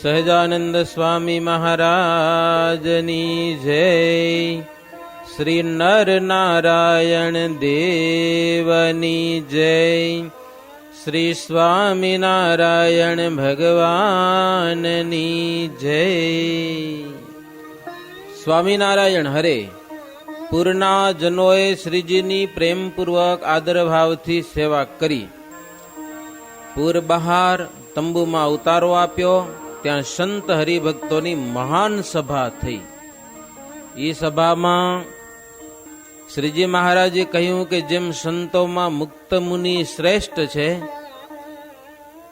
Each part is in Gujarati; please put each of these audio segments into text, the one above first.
સહજાનંદ સ્વામી મહારાજની જય. શ્રી નર નારાયણ દેવની જય. શ્રી સ્વામિનારાયણ ભગવાનની જય. સ્વામિનારાયણ હરે. પૂરના જનોએ શ્રીજીની પ્રેમપૂર્વક આદરભાવથી સેવા કરી. પૂર બહાર તંબુમાં ઉતારો આપ્યો. ત્યાં સંત હરિભક્તોની મહાન સભા થઈ. એ સભામાં શ્રીજી મહારાજે કહ્યું કે જેમ સંતોમાં મુક્ત મુનિ શ્રેષ્ઠ છે,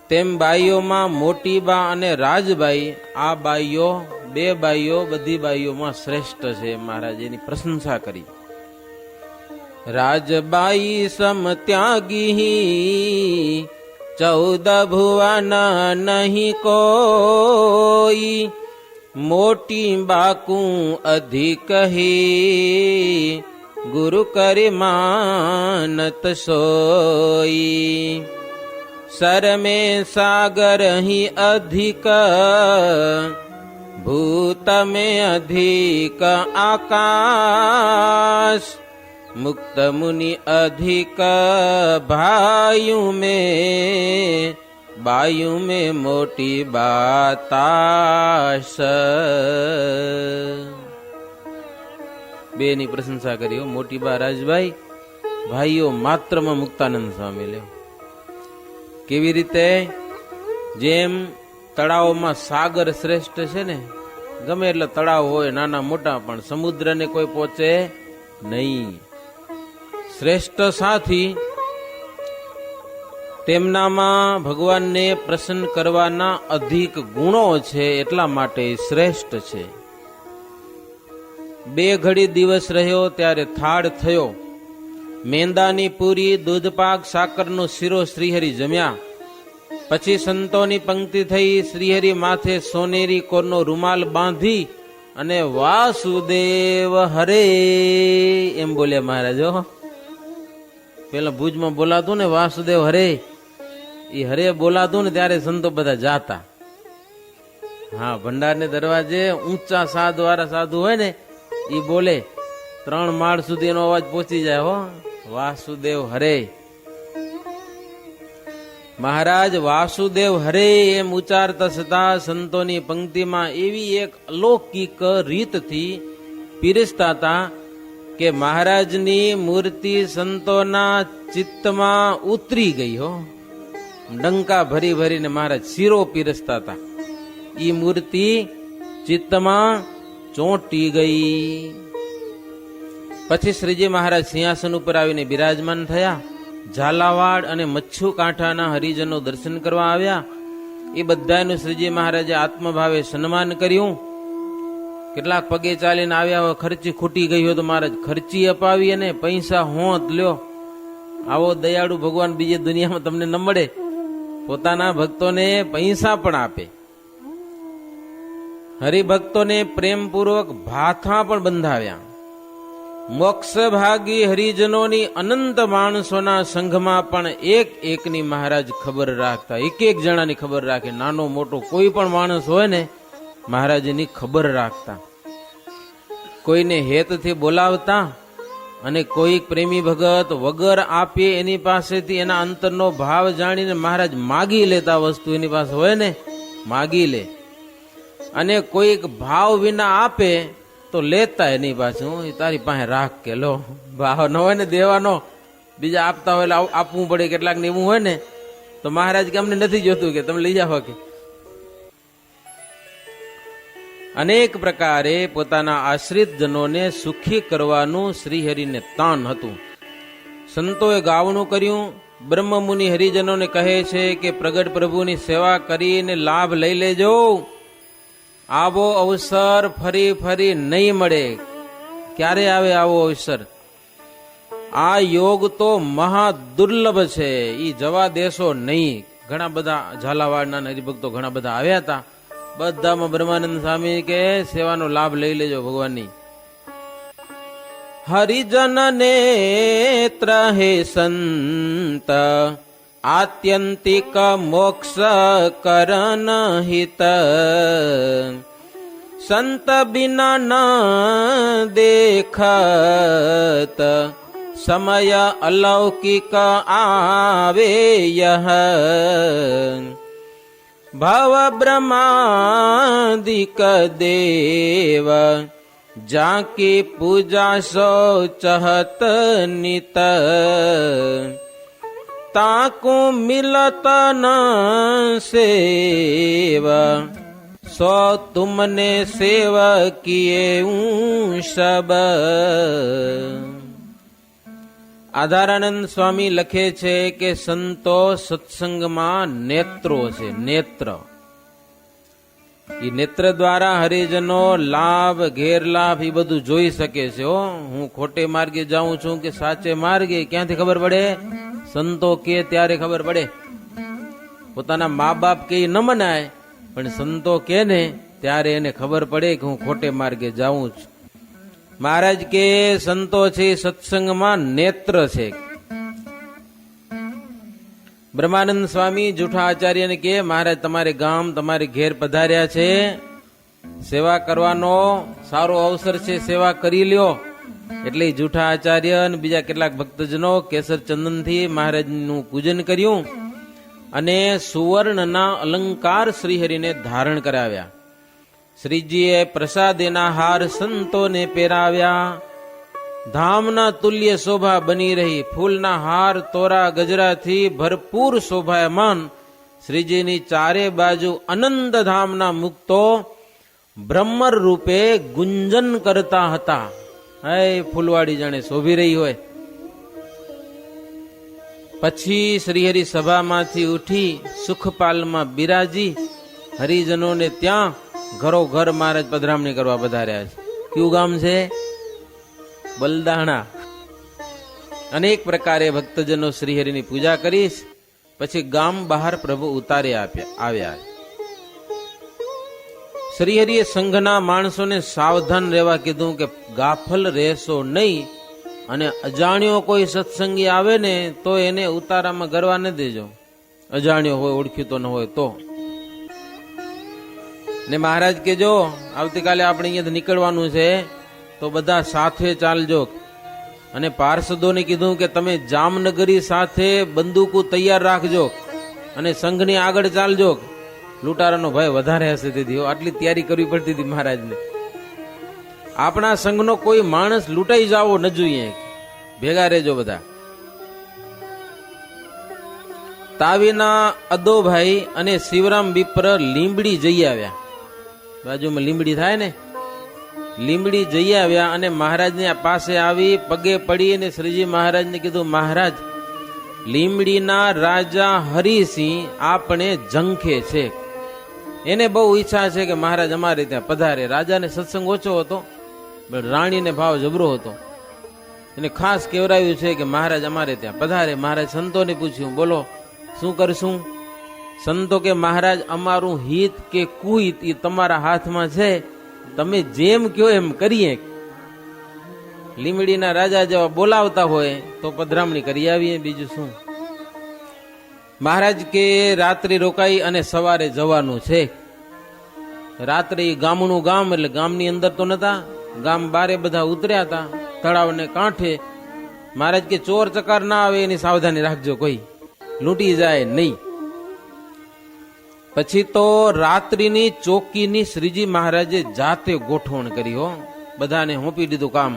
તેમ બાઈઓમાં મોટી બા અને રાજબાઈ, આ બાઈઓ બે બાઈઓ બધી બાઈઓમાં શ્રેષ્ઠ છે. મહારાજે એની પ્રશંસા કરી. રાજબાઈ સમ ત્યાગી 14 ભુવન નહીં કોઈ, મોટી બાકું અધિક હે ગુરુ કરી માનત સોઈ. સર में सागर ही अधिक भूत में अधिक आकाश, मुक्त मुनि अधिक भाइयों में बायु में मोटी बाताश. બેની પ્રશંસા કરી. મોટી બા રાજભાઈ, ભાઈઓ માત્રમાં મુક્તાનંદ સ્વામી લ્યો. કેવી રીતે? જેમ તળાવમાં સાગર શ્રેષ્ઠ છે ને, ગમે એટલે તળાવ હોય નાના મોટા, પણ સમુદ્રને કોઈ પહોંચે નહીં. શ્રેષ્ઠ સાથી તેમનામાં ભગવાનને પ્રસન્ન કરવાના અધિક ગુણો છે, એટલા માટે શ્રેષ્ઠ છે. 2 ઘડી દિવસ રહ્યો ત્યારે થાળ થયો. મેંદાની પૂરી, દૂધપાક, સાકરનો શીરો શ્રીહરિ જમ્યા. પછી સંતોની પંક્તિ થઈ. શ્રીહરિ માથે સોનેરી કોરનો રૂમાલ બાંધી અને વાસુદેવ હરે એમ બોલ્યા મહારાજો. પેલા ભુજમાં બોલાતું ને વાસુદેવ હરે, એ હરે બોલાતું ને ત્યારે સંતો બધા જાતા. હા, ભંડારને દરવાજે ઊંચા સાદ વાળા સાધુ હોય ને, એ બોલે 3 માળ સુધી એનો અવાજ પહોંચી જાય. હો, વાસુદેવ હરે. મહારાજ વાસુદેવ હરે એમ ઉચ્ચારતા છતાં સંતોની પંક્તિમાં એવી એક અલૌકિક રીતથી પીરસતા હતા કે મહારાજની મૂર્તિ સંતોના ચિત્તમાં ઉતરી ગઈ. હો, ડંકા ભરી ભરીને મહારાજ શીરો પીરસતા હતા. એ મૂર્તિ ચિત્તમાં ચોંટી ગઈ. પછી શ્રીજી મહારાજ સિંહાસન ઉપર આવીને બિરાજમાન થયા. ઝાલાવાડ અને મચ્છુ કાંઠાના હરિજનો દર્શન કરવા આવ્યા. એ બધાનું શ્રીજી મહારાજે આત્મભાવે સન્માન કર્યું. કેટલાક પગે ચાલીને આવ્યા હોય, ખર્ચી ખૂટી ગઈ હોય તો મહારાજ ખર્ચી અપાવી અને પૈસા હોત લ્યો. આવો દયાળુ ભગવાન બીજે દુનિયામાં તમને ન મળે. પોતાના ભક્તોને પૈસા પણ આપે. હરિભક્તોને પ્રેમપૂર્વક ભાથા પણ બંધાવ્યા. મોક્ષ ભાગી હરિજનોની અનંત માણસોના સંઘમાં પણ એક એકની મહારાજ ખબર રાખતા. એક જણાની ખબર રાખે. નાનો મોટો કોઈ પણ માણસ હોય ને, મહારાજની ખબર રાખતા. કોઈને હેતથી બોલાવતા અને કોઈ પ્રેમી ભગત વગર આપે એની પાસેથી એના અંતરનો ભાવ જાણીને મહારાજ માગી લેતા. વસ્તુ એની પાસે હોય ને, માગી લે. અને કોઈક ભાવ વિના આપે તો લેતા એની પાસે. હું તારી પાસે રાખ કે લો. ભાવ ન હોય ને દેવાનો, બીજા આપતા હોય એટલે આપવું પડે. કેટલાક ને એવું હોય ને, તો મહારાજ કે અમને નથી જોતું, કે તમે લઈ જાઓ. કે અનેક પ્રકારે પોતાના આશ્રિત જનોને સુખી કરવાનું શ્રીહરિને તાન હતું. સંતોએ ગાવણું કર્યું. બ્રહ્મ મુનિ હરિજનોને કહે છે કે પ્રગટ પ્રભુની સેવા કરીને લાભ લઈ લેજો. આવો અવસર ફરી ફરી નહીં મળે. ક્યારે આવે આવો અવસર? આ યોગ તો મહા દુર્લભ છે, એ જવા દેશો નહીં. ઘણા બધા ઝાલાવાડના હરિભક્તો ઘણા બધા આવ્યા હતા. બધામાં બ્રહ્માનંદ સ્વામી કે સેવાનો લાભ લઈ લેજો ભગવાનની. હરિજન નેત્ર હે સંત આત્યંતિક મોક્ષ કરન હિત સંત બિના ન દેખત સમય અલૌકિક આવે યહ ભવ બ્રહ્માદિક દેવ જાકી પૂજા સો ચહત નિત તાકુ મિલત ન સેવ સો તુમને સેવ કિએ સબ. આધારાનંદ સ્વામી લખે છે કે સંતો સત્સંગમાં નેત્રો છે, નેત્ર. એ નેત્ર દ્વારા હરિજનો લાભ ગેરલાભ એ બધું જોઈ શકે છે. હું ખોટે માર્ગે જાઉં છું કે સાચે માર્ગે ક્યાંથી ખબર પડે? સંતો કે ત્યારે ખબર પડે. પોતાના મા બાપ કે ન મનાય, પણ સંતો કે ને ત્યારે એને ખબર પડે કે હું ખોટે માર્ગે જાઉં છું. મહારાજ કે સંતો છે સત્સંગમાં નેત્ર છે. બ્રહ્માનંદ સ્વામી જૂઠા આચાર્યને કે મહારાજ તમારે ગામ તમારે ઘેર પધાર્યા છે, સેવા કરવાનો સારો અવસર છે, સેવા કરી લ્યો. એટલે જૂઠા આચાર્ય અને બીજા કેટલાક ભક્તજનો કેસર ચંદનથી મહારાજનું પૂજન કર્યું અને સુવર્ણના અલંકાર શ્રીહરિને ધારણ કરાવ્યા. શ્રીજીએ પ્રસાદેના હાર સંતોને પહેરાવ્યા. ધામના તુલ્ય શોભા બની રહી. ફૂલના હાર તોરા ગજરાથી ભરપૂર શોભાયમાન શ્રીજીની ચારે બાજુ અનંત ધામના મુક્તો બ્રહ્મર રૂપે ગુંજન કરતા હતા. હે ફૂલવાડી જાણે શોભી રહી હોય. પછી શ્રીહરિ સભામાંથી ઉઠી સુખપાલમાં બિરાજી હરિજનોને ત્યાં ઘરો ઘર મહારાજ પધરામણી કરવા પધાર્યા છે. કયું ગામ છે? બલદાણા. અનેક પ્રકારે ભક્તજનો શ્રીહરિની પૂજા કરીશ. પછી ગામ બહાર પ્રભુ ઉતારે આવ્યા. શ્રીહરિએ સંઘના માણસોને સાવધાન રહેવા કીધું કે ગાફલ રહેશો નહીં, અને અજાણ્યો કોઈ સત્સંગી આવે ને તો એને ઉતારામાં ગરવા ન દેજો. અજાણ્યો હોય, ઓળખીતો ન હોય તો. ને મહારાજ કે જો આવતીકાલે આપણે અહીંયાથી નીકળવાનું છે તો બધા સાથે ચાલજો. અને પાર્ષદોને કીધું કે તમે જામનગરી સાથે બંદૂકો તૈયાર રાખજો અને સંઘની આગળ ચાલજો. લૂંટારાનો ભય વધારે હશે તેથી આટલી તૈયારી કરવી પડતી હતી મહારાજને. આપણા સંઘનો કોઈ માણસ લૂંટાઈ જાવો ન જોઈએ. ભેગા રહેજો બધા. તાવીના અદોભાઈ અને શિવરામ વિપ્ર લીંબડી જઈ આવ્યા. બાજુમાં લીંબડી થાય ને, લીંબડી જઈ આવ્યા અને મહારાજને પાસે આવી પગે પડી અને શ્રીજી મહારાજને કીધું, મહારાજ લીંબડીના રાજા હરિસિંહ આપણે ઝંખે છે. એને બહુ ઈચ્છા છે કે મહારાજ અમારે ત્યાં પધારે. રાજાને સત્સંગ ઓછો હતો, પણ રાણીને ભાવ જબરો હતો. એને ખાસ કહેવરાયું છે કે મહારાજ અમારે ત્યાં પધારે. મહારાજ સંતોને પૂછ્યું, બોલો શું કરશું? સંતો કે મહારાજ અમારું હિત કે કુહિત એ તમારા હાથમાં છે, તમે જેમ કયો એમ કરીએ. લીંબડીના રાજા જેવા બોલાવતા હોય તો પધરામણી કરી આવીએ, બીજું શું. મહારાજ કે રાત્રિ રોકાઈ અને સવારે જવાનું છે. રાત્રિ ગામનું ગામ એટલે ગામની અંદર તો નતા, ગામ બારે બધા ઉતર્યા હતા તળાવને કાંઠે. મહારાજ કે ચોર ચકાર ના આવે એની સાવધાની રાખજો, કોઈ લૂંટી જાય નહીં. પછી તો રાત્રિની ચોકીની શ્રીજી મહારાજે જાતે ગોઠવણ કરી. બધાને હોંપી દીધું કામ.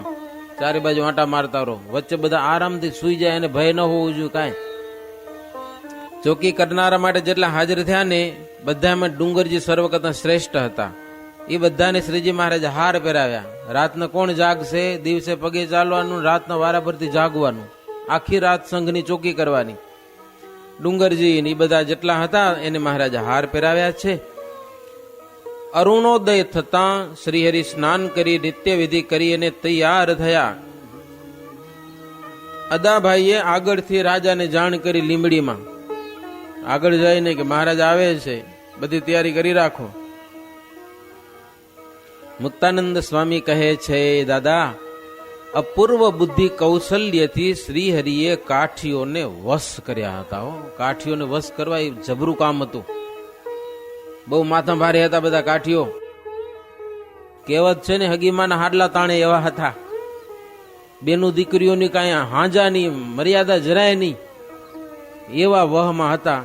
ચારે બાજુ આંટા મારતા રહો, વચ્ચે બધા આરામથી સુઈ જાય અને ભય ન હોવું જોઈએ કાંઈ. ચોકી કરનારા માટે જેટલા હાજર થયા ને બધામાં ડુંગરજી સર્વ કરતા શ્રેષ્ઠ હતા. એ બધાને શ્રીજી મહારાજે હાર પહેરાવ્યા. રાતના કોણ જાગશે? દિવસે પગે ચાલવાનું, રાતના વારા પરથી જાગવાનું, આખી રાત સંઘની ચોકી કરવાની. ડુંગરજી ને બધા જેટલા હતા એને મહારાજે હાર પહેરાવ્યા છે. અરુણોદય થતા શ્રીહરિ સ્નાન કરી નિત્ય વિધિ કરી અને તૈયાર થયા. અદાભાઈએ આગળથી રાજાને જાણ કરી લીંબડીમાં. આગળ જઈને કે મહારાજ આવે છે, બધી તૈયારી કરી રાખો. મુક્તાનંદ સ્વામી કહે છે, દાદા અપૂર્વ બુદ્ધિ કૌશલ્યથી શ્રીહરિએ કાઠીઓને વશ કર્યા હતા. કાઠીઓને વશ કરવા એ જબરું કામ હતું. બહુ માથા ભારે હતા બધા કાઠીઓ. કહેવત છે ને, હગીમાના હાડલા તાણે એવા હતા. બેનું દીકરીઓની કાંઈ હાંજાની મર્યાદા જરાય નહીં, એવા વહમાં હતા.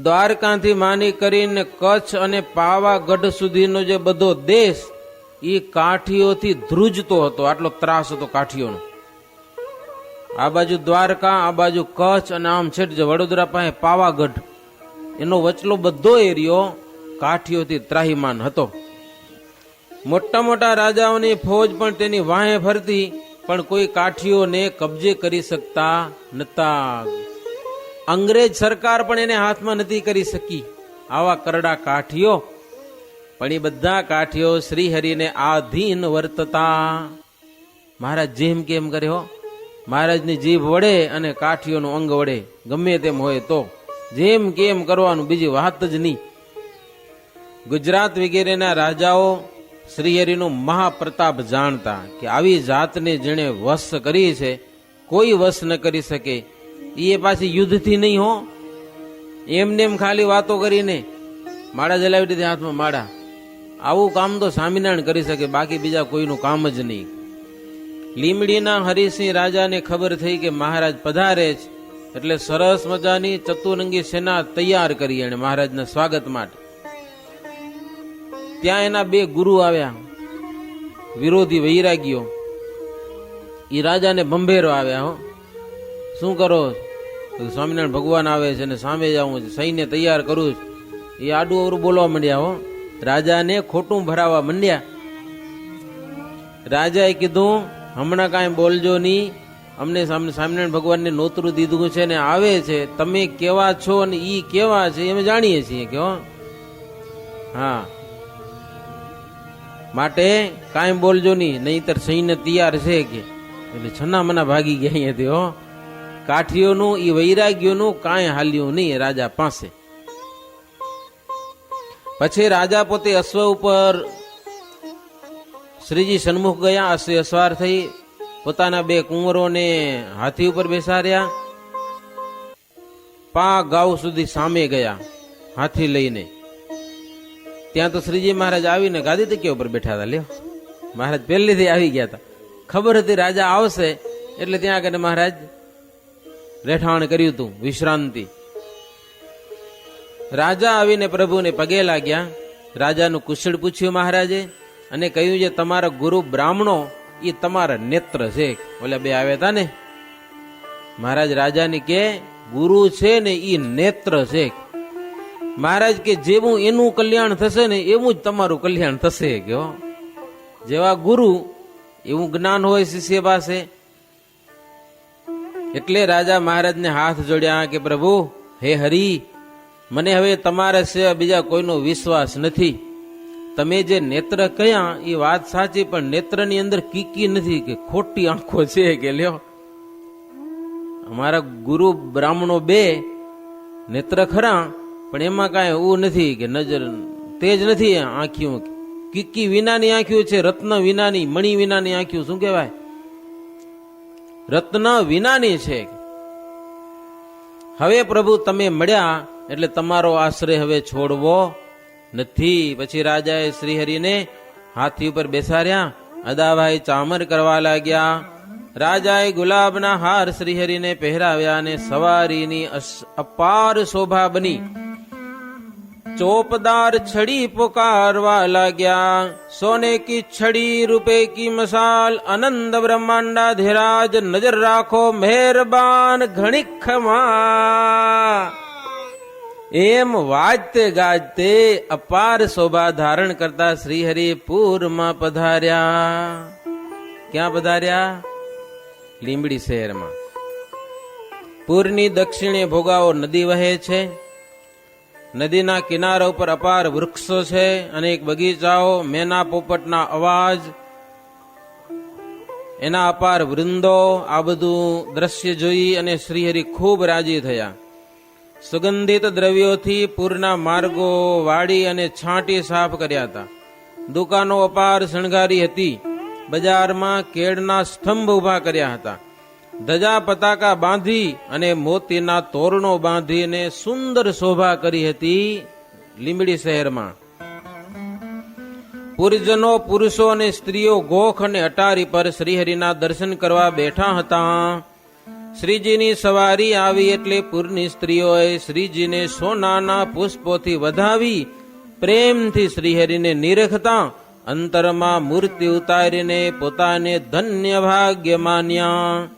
દ્વારકાથી માની કરીને કચ્છ અને પાવાગઢ સુધીનો જે બધો દેશ એ કાઠીઓથી ધ્રુજતો હતો. આટલો ત્રાસ હતો કાઠીઓનો. આ બાજુ દ્વારકા, આ બાજુ કચ્છ, અને આમ છેટ જે વડોદરા પાસે પાવાગઢ, એનો વચલો બધો એરિયો કાઠીઓથી ત્રાહીમાન હતો. મોટા મોટા રાજાઓની ફોજ પણ તેની વાહે ફરતી, પણ કોઈ કાઠીઓને કબજે કરી શકતા નતા. અંગ્રેજ સરકાર પણ એને હાથમાં નથી કરી શકી. આવા કરડા કાઠીઓ. પણ એ બધા કાઠીઓ શ્રીહરિને આધીન વર્તતા. મહારાજ જેમ કેમ કર્યો, મહારાજની જીભ વડે અને કાઠીઓનું અંગ વડે ગમે તેમ હોય તો જેમ કેમ કરવાનું, બીજી વાત જ નહીં. ગુજરાત વગેરેના રાજાઓ શ્રીહરિનો મહાપ્રતાપ જાણતા કે આવી જાતને જેણે વશ કરી છે કોઈ વશ ન કરી શકે. એ પાછી યુદ્ધથી નહીં હો, એમને એમ ખાલી વાતો કરીને માળા જલાવી દીધી હાથમાં માળા. આવું કામ તો સ્વામિનારાયણ કરી શકે, બાકી બીજા કોઈનું કામ જ નહીં. લીમડીના હરિસિંહ રાજાને ખબર થઈ કે મહારાજ પધારે છે, એટલે સરસ મજાની ચતુરંગી સેના તૈયાર કરી એને મહારાજના સ્વાગત માટે. ત્યાં એના બે ગુરુ આવ્યા, વિરોધી વૈરાગીઓ. એ રાજાને બંભેરો આવ્યા. હો, શું કરો? સ્વામિનારાયણ ભગવાન આવે છે ને સામે જાઉં છે, સૈન્ય તૈયાર કરું છું. એ આડું અવરું બોલવા માંડ્યા. હો, રાજાને ખોટું ભરાવા માંડ્યા. રાજાએ કીધું, હમણાં કાંઈ બોલજો નહીં, અમને સ્વામિનારાયણ ભગવાનને નોતરું દીધું છે ને આવે છે, તમે કેવા છો અને ઈ કેવા છે અમે જાણીએ છીએ કે હા, માટે કાંઈ બોલજો નહીં, નહીતર સૈન્ય તૈયાર છે કે. એટલે છના મના ભાગી ગયા અહીંયાથી. હો, કાઠીઓનું ઈ વૈરાગ્યોનું કાંઈ હાલ્યું નહીં રાજા પાસે. પછી રાજા પોતે અશ્વ ઉપર શ્રીજી સન્મુખ ગયા. અશ્વે અસવાર થઈ પોતાના બે કુંવરોને હાથી ઉપર બેસાડ્યા. 5 ગાઉ સુધી સામે ગયા હાથી લઈને. ત્યાં તો શ્રીજી મહારાજ આવીને ગાદી તકિયા ઉપર બેઠા હતા. લ્યો, મહારાજ પહેલેથી આવી ગયા હતા. ખબર હતી રાજા આવશે, એટલે ત્યાં આગળ મહારાજ રહેઠાણ કર્યું હતું, વિશ્રાંતિ. રાજા આવીને પ્રભુને પગે લાગ્યા. રાજાનું કુશળ પૂછ્યું મહારાજે, અને કહ્યું છે તમારા ગુરુ બ્રાહ્મણો એ તમારા નેત્ર છે. ઓલા બે આવ્યા હતા ને, મહારાજ રાજાને કે ગુરુ છે ને એ નેત્ર છે. મહારાજ કે જેવું એનું કલ્યાણ થશે ને એવું જ તમારું કલ્યાણ થશે. કે જેવા ગુરુ એવું જ્ઞાન હોય શિષ્ય પાસે. એટલે રાજા મહારાજને હાથ જોડ્યા કે પ્રભુ હે હરિ, મને હવે તમારા સિવાય બીજા કોઈનો વિશ્વાસ નથી. તમે જે નેત્ર કયા એ વાત સાચી, પણ નેત્રની અંદર કીકી નથી, કે ખોટી આંખો છે. કે લ્યો, અમારા ગુરુ બ્રાહ્મણો બે નેત્ર ખરા, પણ એમાં કાંઈ એવું નથી કે નજર તેજ નથી. આંખ્યું કીકી વિનાની આંખ્યું છે, રત્ન વિનાની, મણી વિનાની આંખ્યું. શું કહેવાય? રત્ન વિનાની છે. હવે પ્રભુ તમે મળ્યા એટલે તમારો આશ્રય હવે છોડવો નથી. પછી રાજાએ શ્રીહરિને હાથી ઉપર બેસાડ્યા. અદાભાઈ ચામર કરવા લાગ્યા. રાજાએ ગુલાબના હાર શ્રીહરિને પહેરાવ્યા અને સવારીની અપાર શોભા બની. ચોપદાર છડી પુકારવા લાગ્યા. સોને કી છડી રૂપે કી મસાલ, આનંદ બ્રહ્માંડાધિરાજ નજર રાખો મહેરબાન ઘણી ખમા. એમ વાજતે ગાજતે અપાર શોભા ધારણ કરતા શ્રીહરિ પૂરમાં પધાર્યા. ક્યાં પધાર્યા? લીંબડી શહેરમાં. પૂરની દક્ષિણે ભોગાવો નદી વહે છે. નદીના કિનારા ઉપર અપાર વૃક્ષો છે, અનેક બગીચાઓ, મેના પોપટના અવાજ, એના અપાર વૃંદો. આ બધું દ્રશ્ય જોઈ અને શ્રીહરિ ખૂબ રાજી થયા. સુગંધિત દ્રવ્યોથી પૂરના માર્ગો વાડી અને છાંટી સાફ કર્યા હતા. દુકાનો અપાર શણગારી હતી. બજારમાં કેળના સ્તંભ ઉભા કર્યા હતા. ધજા પતાકા બાંધી અને મોતીના તોરણો બાંધીને સુંદર શોભા કરી હતી લીંબડી શહેરમાં. પુરજનો, પુરુષો અને સ્ત્રીઓ ગોખ અને અટારી પર શ્રીહરિના દર્શન કરવા બેઠા હતા. શ્રીજીની સવારી આવી એટલે પુરની સ્ત્રીઓએ શ્રીજીને સોનાના પુષ્પોથી વધાવી પ્રેમથી શ્રીહરિને નિરખતા અંતરમાં મૂર્તિ ઉતારીને પોતાને ધન્ય ભાગ્ય માન્યા.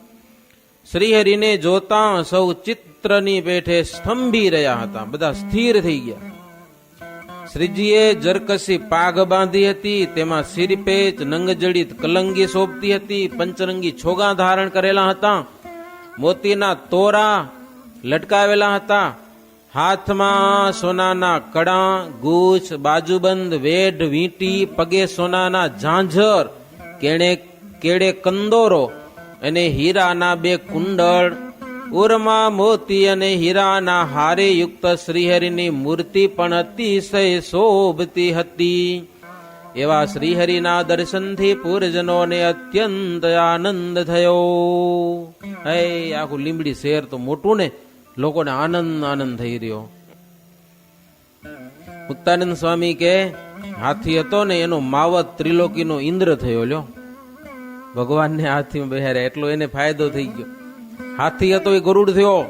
શ્રીહરિને જોતા સૌ ચિત્રની પેઠે સ્તંભી રહ્યા હતા, બધા સ્થિર થઈ ગયા. શ્રીજીએ જરકસી પાઘ બાંધી હતી, તેમાં શિરપેચ નંગજડિત કલંગી શોભતી હતી. પંચરંગી છોગા ધારણ કરેલા હતા, મોતીના તોરા લટકાવેલા હતા. હાથમાં સોનાના કડા, ગૂંચ, બાજુબંધ, વેઢ, વીંટી, પગે સોનાના ઝાંઝર, કેડે કંદોરો અને હીરાના 2 કુંડળ, ઉરમાં મોતી અને હીરાના હારે યુક્ત શ્રીહરિની મૂર્તિ પણ અતિશય શોભતી હતી. એવા શ્રીહરિના દર્શનથી પૂરજનોને અત્યંત આનંદ થયો. હે, આખું લીંબડી શહેર તો મોટું ને, લોકોને આનંદ થઈ રહ્યો. મુક્તાનંદ સ્વામી કે હાથી હતો ને એનો માવત ત્રિલોકીનો ઇન્દ્ર થયો લ્યો. ભગવાનને હાથીમાં બેહાર્યા એટલો એને ફાયદો થઈ ગયો. હાથી હતો એ ગરુડ થયો.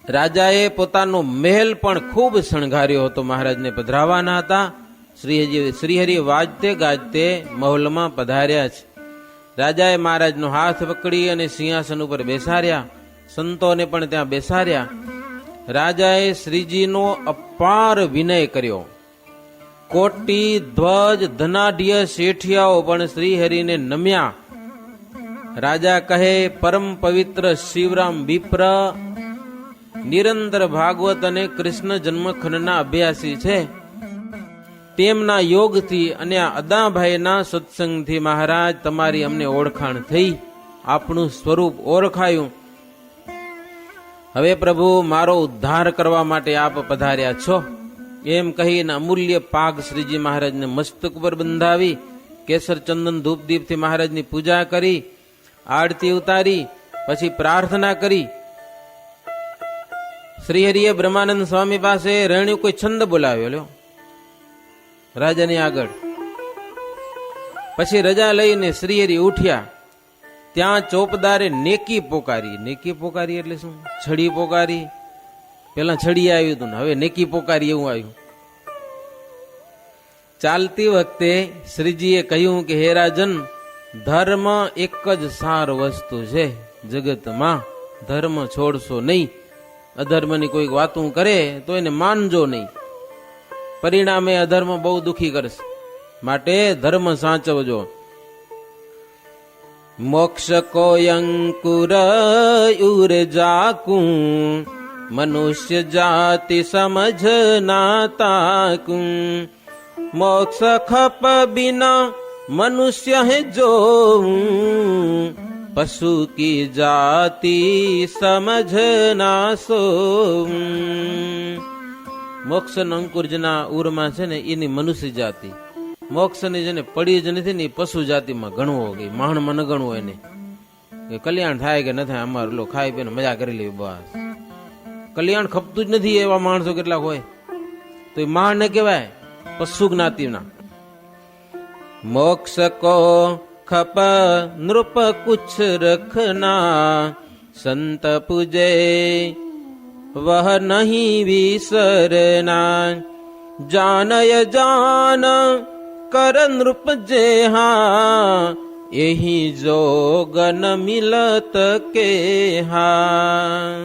રાજાએ પોતાનો મહેલ પણ ખૂબ શણગાર્યો હતો. મહારાજને પધરાવાના હતા. શ્રીહરિ વાજતે ગાજતે મહોલમાં પધાર્યા છે. રાજાએ મહારાજનો હાથ પકડી અને સિંહાસન ઉપર બેસાડ્યા. સંતોને પણ ત્યાં બેસાડ્યા. રાજાએ શ્રીજીનો અપાર વિનય કર્યો. કોટી, ધ્વજ, ધનાઢ્ય શેઠિયાઓ પણ શ્રીહરિને નમ્યા. રાજા કહે, પરમ પવિત્ર શિવરામ વિપ્ર નિરંતર ભાગવત અને કૃષ્ણ જન્મખંડના અભ્યાસી છે. તેમના યોગથી અને આ અદાભાઈના સત્સંગથી મહારાજ તમારી અમને ઓળખાણ થઈ, આપણું સ્વરૂપ ઓળખાયું. હવે પ્રભુ મારો ઉદ્ધાર કરવા માટે આપ પધાર્યા છો. એમ કહીને અમૂલ્ય પાગ શ્રીજી મહારાજને મસ્તક પર બંધાવી કેસર ચંદન ધૂપ દીપથી મહારાજની પૂજા કરી, આરતી ઉતારી, પછી પ્રાર્થના કરી. શ્રીહરિએ બ્રહ્માનંદ સ્વામી પાસે રેણ્યું કોઈ છંદ બોલાવ્યો લ્યો રાજાની આગળ. પછી રજા લઈને શ્રીહરિ ઉઠ્યા. ત્યાં ચોપદારે નેકી પોકારી. નેકી પોકારી એટલે શું? છડી પોકારી. પેલા છડી આવ્યું હતું ને હવે નેકી પોકારી એવું આવ્યું. ચાલતી વખતે શ્રીજીએ કહ્યું કે હે રાજન, ધર્મ એક જ સાર વસ્તુ છે જગતમાં, ધર્મ છોડશો નહીં. અધર્મની કોઈ વાતું કરે તો એને માનજો નહીં, પરિણામે અધર્મ બહુ દુખી કરશે. માટે ધર્મ સાચવજો. મોક્ષ કો અંકુર જાકું, મનુષ્ય જાતિ સમજ ના તાકું. મોક્ષ ખપ બિના મનુષ્ય હે જો, પશુ કી જાતિ સમજ ના સો. મોક્ષ અંકુર જેના ઉરમાં છે ને એની મનુષ્ય જાતિ, મોક્ષની જેને પડી જ નથી ને એ પશુ જાતિમાં ગણવો ગઈ, માણમાં ન ગણવો એને. કલ્યાણ થાય કે ન થાય, અમારે લો ખાઈ પીને મજા કરી લેવી બસ. કલ્યાણ ખપતું જ નથી એવા માણસો કેટલાક હોય તો એ માણ ને કહેવાય, પશુ જ્ઞાતિના. મોક્ષ કો ખપ નૃપ કુછ રખના, સંત પૂજે વહ નહીં વિસરના. જાનય જાન કર નૃપ જેહા, એહી જોગન મિલત કે હા.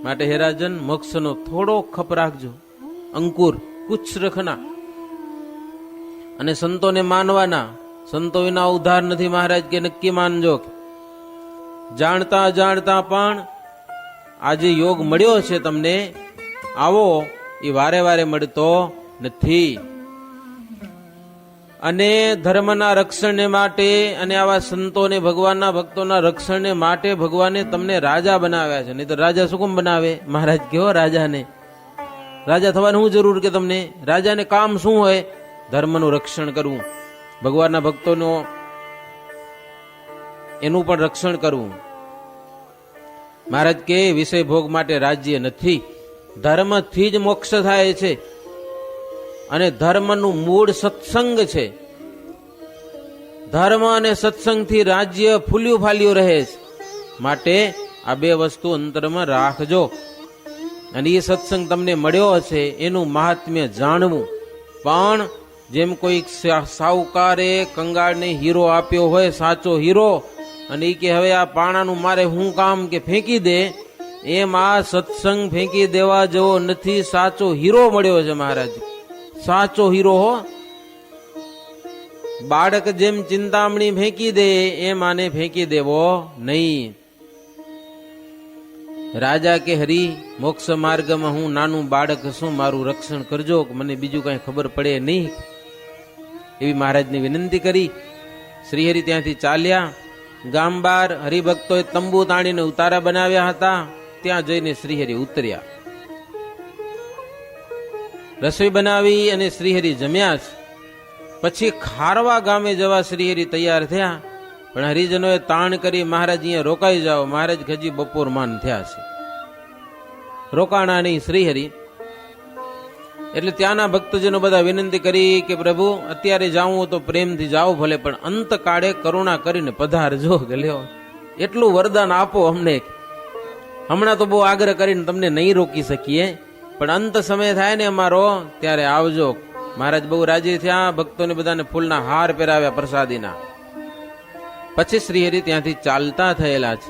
માટે હે રાજન, મોક્ષનો થોડો ખપ રાખજો, અંકુર કુછ રખના. અને સંતોને માનવાના, સંતો વિના ઉદ્ધાર નથી મહારાજ કે નક્કી માનજો. જાણતા જાણતા પણ આજે યોગ મળ્યો છે તમને, આવો એ વારે વારે મળતો નથી. અને ધર્મના રક્ષણને માટે અને આવા સંતોને, ભગવાનના ભક્તોના રક્ષણને માટે ભગવાને તમને રાજા બનાવ્યા છે. નહીં તો રાજા શું કેમ બનાવે? મહારાજ કહો રાજાને રાજા થવાની શું જરૂર કે તમને? રાજાને કામ શું હોય? ધર્મનું રક્ષણ કરવું, ભગવાનના ભક્તોનો એનું પણ રક્ષણ કરવું. મહારાજ કે વિષય ભોગ માટે રાજ્ય નથી, ધર્મથી જ મોક્ષ થાય છે અને ધર્મનું મૂળ સત્સંગ છે. ધર્મ અને સત્સંગથી રાજ્ય ફૂલ્યું ફાલ્યું રહે છે. માટે આ બે વસ્તુ અંતરમાં રાખજો અને એ સત્સંગ તમને મળ્યો હશે એનું મહાત્મ્ય જાણવું. પણ જેમ કોઈ સાહુકારે કંગાળને હીરો આપ્યો હોય, સાચો હીરો, અને એ કે હવે આ પાણાનું મારે શું કામ કે ફેંકી દે, એમ આ સત્સંગ ફેંકી દેવા જેવો નથી. સાચો હીરો મળ્યો છે મહારાજ, સાચો હીરો હો. બાળક જેમ ચિંતામણી ફેંકી દે એમ આને ફેંકી દેવો નહીં. રાજા કે હરી, મોક્ષ માર્ગમાં હું નાનું બાળક છું, મારું રક્ષણ કરજો, મને બીજું કઈ ખબર પડે નહીં, એવી મહારાજની વિનંતી કરી. શ્રીહરિ ત્યાંથી ચાલ્યા. ગામ બાર હરિભક્તોએ તંબુ તાણીને ઉતારા બનાવ્યા હતા. ત્યાં જઈને શ્રીહરિ ઉતર્યા. રસોઈ બનાવી અને શ્રીહરિ જમ્યા. પછી ખારવા ગામે જવા શ્રીહરિ તૈયાર થયા. પણ હરિજનોએ તાણ કરી, મહારાજ અહીંયા રોકાઈ જાઓ, મહારાજ હજી બપોરમાન થયા છે, રોકાણા નહીં શ્રીહરિ. એટલે ત્યાંના ભક્તજનો બધા વિનંતી કરી કે પ્રભુ અત્યારે જાવું તો પ્રેમથી જાઓ ભલે, પણ અંતકાળે કરુણા કરીને પધારજો. લ્યો એટલું વરદાન આપો અમને. હમણાં તો બહુ આગ્રહ કરીને તમને નહીં રોકી શકીએ, પણ અંત સમય થાય ને અમારો ત્યારે આવજો. મહારાજ બહુ રાજી થયા. ભક્તોને બધાને ફૂલના હાર પહેરાવ્યા પ્રસાદીના. પછી શ્રીહરિ ત્યાંથી ચાલતા થયેલા છે.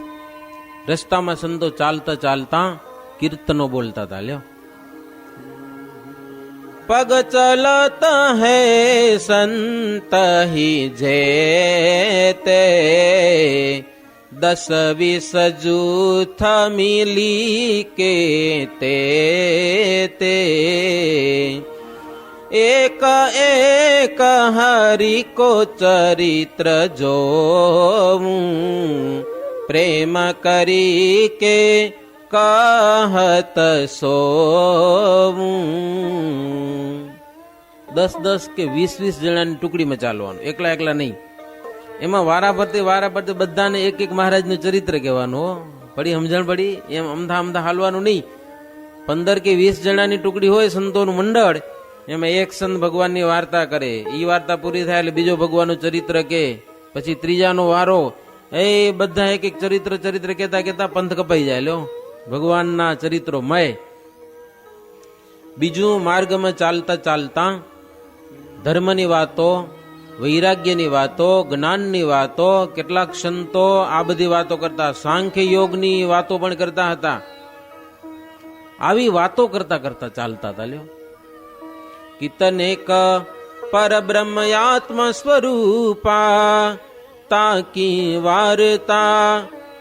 રસ્તામાં સંતો ચાલતા ચાલતા કીર્તનો બોલતા હતા. લ્યો પગ ચલતા હૈ સંત હી જેતે, 10-20 જૂથ મિલી કે તે, એક એક હરિ કો ચરિત્ર જોવું, પ્રેમ કરી કે કહત સોવું. 10-10 કે 20-20 જણાની ટુકડીમાં ચાલવાનું, એકલા એકલા નહીં. એમાં વારાફરતી બધાને એક એક મહારાજનું ચરિત્ર કહેવાનું. પડી સમજણ પડી? એમ અમથા હાલવાનું નહીં. 15 કે 20 જણાની ટુકડી હોય સંતોનું મંડળ, એમાં એક સંત ભગવાનની વાર્તા કરે. એ વાર્તા પૂરી થાય એટલે બીજો ભગવાનનું ચરિત્ર કે, પછી ત્રીજાનો વારો. એ બધા એક એક ચરિત્ર કહેતા પંથ કપાઈ જાય. લો ભગવાનના ચરિત્રો મય. બીજું માર્ગમાં ચાલતા ચાલતા ધર્મની વાતો, વૈરાગ્યની વાતો, જ્ઞાનની વાતો, કેટલાક સંતો આ બધી વાતો કરતા, સાંખ્ય યોગની વાતો પણ કરતા હતા. આવી વાતો કરતા કરતા ચાલતા હતા. લ્યો કિતનેક પરબ્રહ્મયાત્મ સ્વરૂપા, તાકી વાર્તા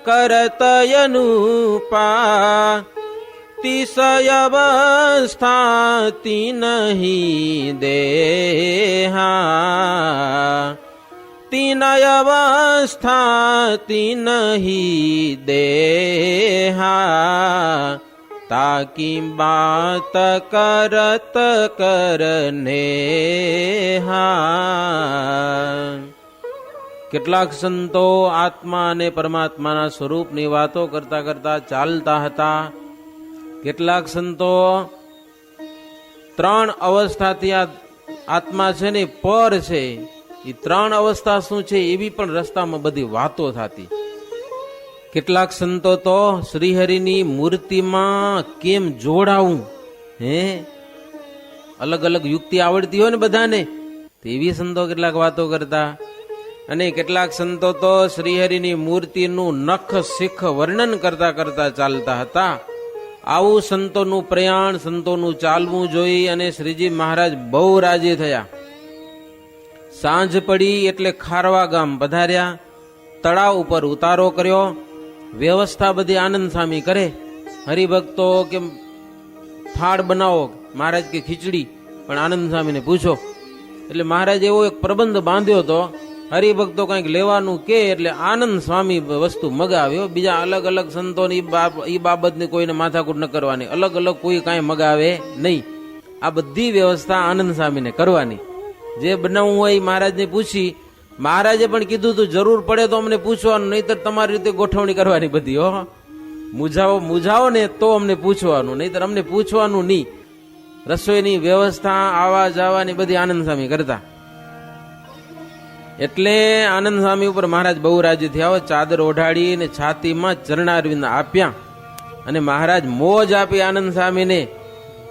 કરતયનુપા, તિસયવસ્થાતિ નહીં દેહા, તિનયવસ્થાતિ નહીં દેહા, તાકી બાત કરત કરને હા. કેટલાક સંતો આત્મા અને પરમાત્માના સ્વરૂપની વાતો કરતા કરતા ચાલતા હતા. કેટલાક સંતો 3 અવસ્થાથી આ આત્મા છે ને પર છે, એ 3 અવસ્થા શું છે એવી પણ રસ્તામાં બધી વાતો થતી. કેટલાક સંતો તો શ્રીહરિની મૂર્તિમાં કેમ જોડાવું, અલગ અલગ યુક્તિ આવડતી હોય ને બધાને, તેવી સંતો કેટલાક વાતો કરતા. અને કેટલાક સંતો તો શ્રીહરિની મૂર્તિનું નખ શિખ વર્ણન કરતા કરતા ચાલતા હતા. આવું સંતોનું પ્રયાણ, સંતોનું ચાલવું જોઈ અને શ્રીજી મહારાજ બહુ રાજી થયા. સાંજ પડી એટલે ખારવા ગામ પધાર્યા. તળાવ ઉપર ઉતારો કર્યો. વ્યવસ્થા બધી આનંદ સ્વામી કરે. હરિભક્તો કે થાળ બનાવો, મહારાજ કે ખીચડી, પણ આનંદ સ્વામીને પૂછો. એટલે મહારાજ એવો એક પ્રબંધ બાંધ્યો હતો, હરિભક્તો કંઈક લેવાનું કે એટલે આનંદ સ્વામી વસ્તુ મગાવ્યો. બીજા અલગ અલગ સંતોની એ બાબતની કોઈને માથાકૂટ ન કરવાની, અલગ અલગ કોઈ કાંઈ મગાવે નહીં. આ બધી વ્યવસ્થા આનંદ સ્વામીને કરવાની. જે બનાવવું હોય એ મહારાજને પૂછી. મહારાજે પણ કીધું તું જરૂર પડે તો અમને પૂછવાનું, નહીતર તમારી રીતે ગોઠવણી કરવાની બધી. હો, મૂજાવો ને તો અમને પૂછવાનું, નહીતર અમને પૂછવાનું નહીં. રસોઈની વ્યવસ્થા આવા જવાની બધી આનંદ સ્વામી કરતા. એટલે આનંદ સ્વામી ઉપર મહારાજ બહુ રાજી થયા. ચાદર ઓઢાડીને છાતીમાં ચરણારવિંદ આપ્યા અને મહારાજ મોજ આપી આનંદ સ્વામીને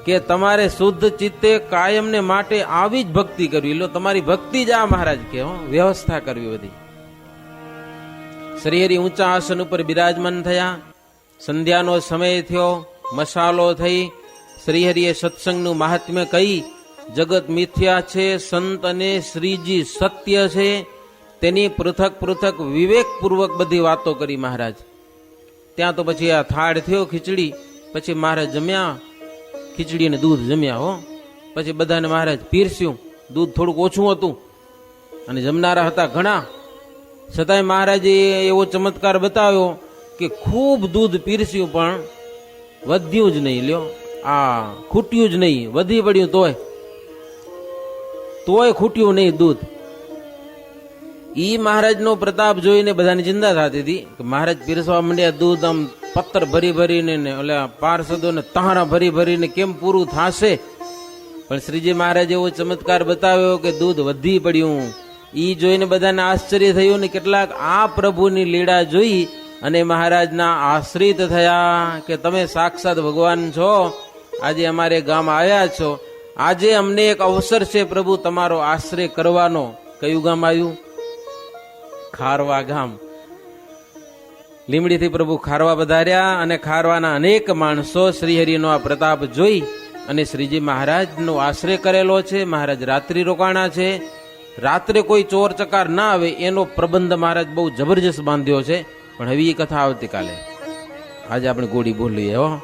કે તમારે શુદ્ધ ચિત્તે કાયમને માટે આવી જ ભક્તિ કરવી. લો, તમારી ભક્તિ જ આ મહારાજ કે વ્યવસ્થા કરવી બધી. શ્રીહરિ ઊંચા આસન ઉપર બિરાજમાન થયા. સંધ્યાનો સમય થયો, મસાલો થઈ. શ્રીહરિએ સત્સંગનું મહાત્મ્ય કહી, જગત મિથ્યા છે, સંત અને શ્રીજી સત્ય છે, તેની પૃથક પૃથક વિવેકપૂર્વક બધી વાતો કરી મહારાજ. ત્યાં તો પછી આ થાળ થયો ખીચડી, પછી મહારાજ જમ્યા, ખીચડી અને દૂધ જમ્યા. હો, પછી બધાને મહારાજ પીરસ્યું. દૂધ થોડુંક ઓછું હતું અને જમનારા હતા ઘણા, છતાંય મહારાજે એવો ચમત્કાર બતાવ્યો કે ખૂબ દૂધ પીરસ્યું પણ વધ્યું જ નહીં. લ્યો, આ ખૂટ્યું જ નહીં, વધી પડ્યું તોય ખૂટ્યું નહીં દૂધ. ઈ મહારાજનો પ્રતાપ જોઈને બધાની ચિંતા થતી હતી કે મહારાજ પીરસવા માંડ્યા દૂધ આમ પત્તર ભરી ભરીને ને ઓલા પાર્ષદોને તારા ભરી ભરીને કેમ પૂરું થશે. પણ શ્રીજી મહારાજ એવો ચમત્કાર બતાવ્યો કે દૂધ વધી પડ્યું. ઈ જોઈને બધાને આશ્ચર્ય થયું ને કેટલાક આ પ્રભુની લીલા જોઈ અને મહારાજના આશ્રિત થયા કે તમે સાક્ષાત ભગવાન છો, આજે અમારે ગામ આવ્યા છો, આજે અમને એક અવસર છે પ્રભુ તમારો આશ્રય કરવાનો. કયું ગામ આવ્યું? ખારવા ગામ. લીમડીથી પ્રભુ ખારવા પધાર્યા અને ખારવાના અનેક માણસો શ્રીહરિનો આ પ્રતાપ જોઈ અને શ્રીજી મહારાજનો આશ્રય કરેલો છે. મહારાજ રાત્રિ રોકાણા છે. રાત્રે કોઈ ચોર ચકાર ના આવે એનો પ્રબંધ મહારાજ બહુ જબરજસ્ત બાંધ્યો છે. પણ હવે એ કથા આવતીકાલે, આજે આપણે ગોળી બોલીએ. હો,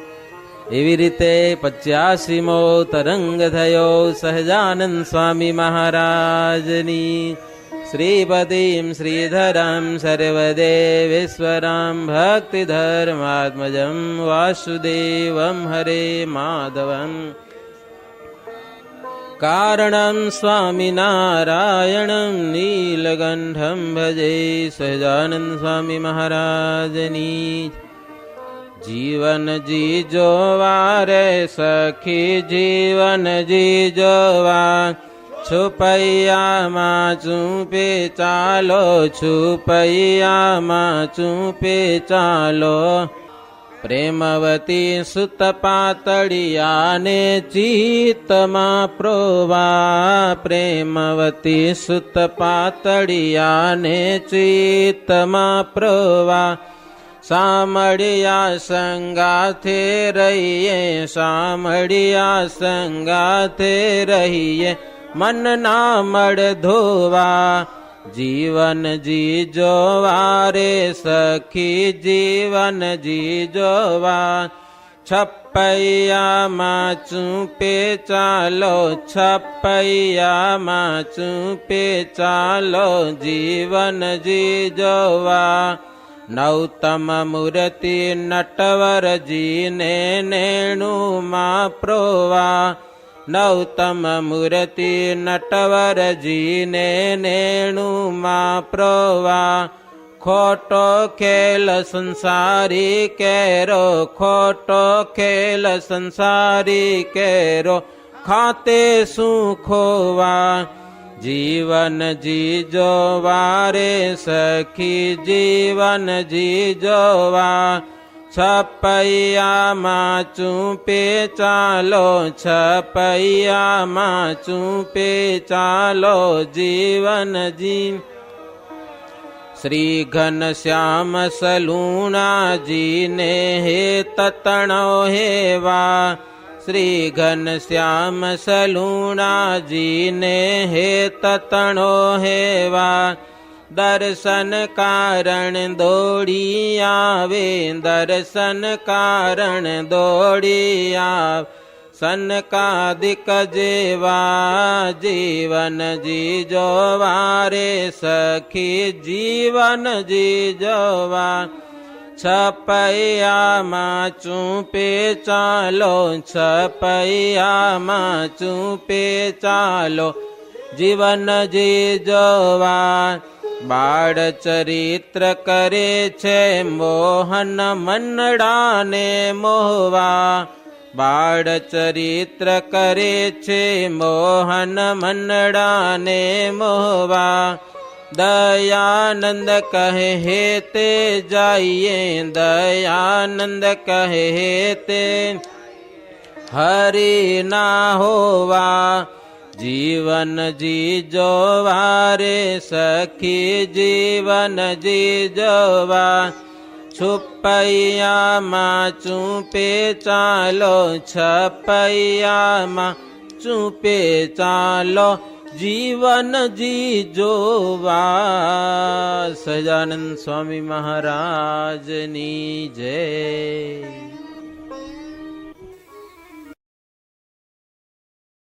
એવી રીતે 85મો તરંગ થયો સહજાનંદ સ્વામી મહારાજની. શ્રીપતિમ શ્રીધરમ સર્વદેવેશ્વરમ ભક્તિધર્માત્મજમ વાસુદેવમ હરે માધવમ કારણમ સ્વામિનારાયણમ નીલકંઠમ ભજે સહજાનંદ સ્વામી મહારાજની. જીવન જીજોવા રે સખી જીવન જીજોવા, છુપૈયામાં ચૂપે ચાલો, છુપૈયામાં ચૂપે ચાલો. પ્રેમવતી સુત પાતળિયાને ચિત્તમાં પ્રોવા, પ્રેમવતી સુત પાતળિયાને ચિત્તમાં પ્રોવા. સામળિયા સંગાથે રહીએ, સામળિયા સંગાથે રહીએ, મન ના મળ ધોવા. જીવન જીજોવા રે સખી જીવન જીજોવા, છપૈયામાં ચૂપે ચાલો, છપૈયામાં ચૂપે ચાલો. જીવન જીજોવા. નૌતમ મૂર્તિ નટવરજીને નેણુમાં પ્રોવા, નૌતમ મૂર્તિ નટવરજીને નેણુમાં પ્રોવા. ખોટો ખેલ સંસારી કેરો, ખોટો ખેલ સંસારી કેરો, ખાતે શું ખોવા. જીવન જીજોવા રે સખી જીવન જીજોવા, છપૈયામાં ચૂપે ચાલો, છપૈયામાં ચૂપે ચાલો. જીવન જી. શ્રી ઘનશ્યામ સલુણાજીને હે તતણો હેવા, શ્રી ઘનશ્યામ સલુણાજીને હે તતણો હેવા. દર્શન કારણ દોડી આવે, દર્શન કારણ દોડી આવે. સનકાદિક જેવા જીવન જીજોવા રે સખી જીવન જીજોવા. છપૈયામાં ચૂપે ચાલો, છપૈયામાં ચૂપે ચાલો. જીવન જી જોવા બાળ ચરિત્ર કરે છે મોહન મનડાને મોહવા બાળ ચરિત્ર કરે છે મોહન મનડાને મોહવા દયાનંદ કહે હે તે જાઈએ દયાનંદ કહે હે તે હરિ ના હોવા જીવન જી જોવા રે સખી જીવન જી જોવા છુપૈયામાં ચૂપે ચાલો છપૈયામાં ચૂપે ચાલો જીવન જી જોવા. સહજાનંદ સ્વામી મહારાજની જય.